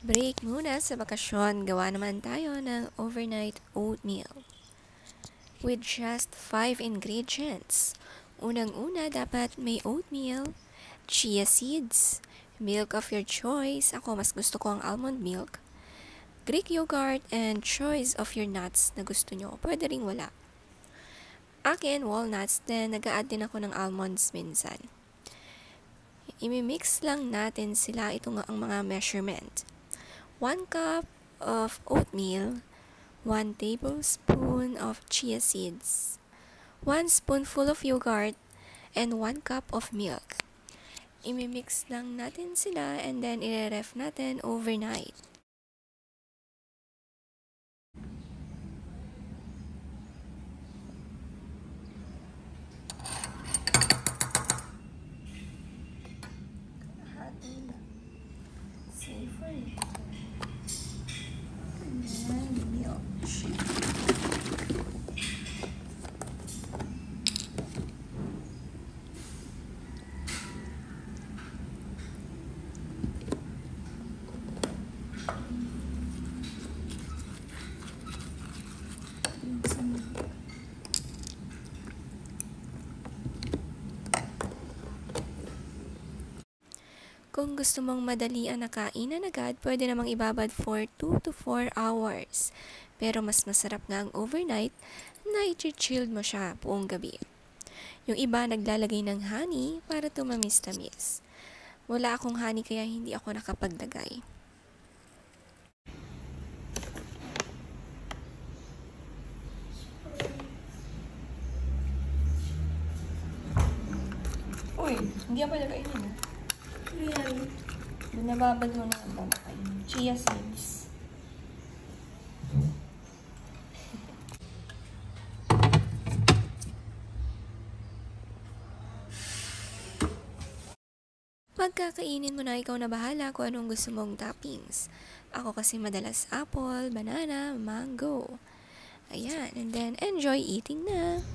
Break muna sa bakasyon, gawa naman tayo ng overnight oatmeal. With just 5 ingredients. Unang-una, dapat may oatmeal, chia seeds, milk of your choice. Ako, mas gusto ko ang almond milk. Greek yogurt, and choice of your nuts na gusto nyo. Pwede ring wala. Akin, walnuts, then nag-a-add din ako ng almonds minsan. Imimix lang natin sila. Ito nga ang mga measurement. 1 cup of oatmeal, 1 tablespoon of chia seeds, 1 spoonful of yogurt, and 1 cup of milk. Imimix lang natin sila and then i-ref natin overnight. Kung gusto mong madalian na kainan agad, pwede namang ibabad for 2 to 4 hours. Pero mas masarap nga ang overnight na i-chilled mo siya buong gabi. Yung iba naglalagay ng honey para tumamis-tamis. Wala akong honey kaya hindi ako nakapaglagay. Uy, hindi ako pwede kainin. Real. Nababad mo na ang babakain. Chia seeds. Pagkakainin mo na, ikaw na bahala kung anong gusto mong toppings. Ako kasi madalas apple, banana, mango. Ayan, and then enjoy eating na!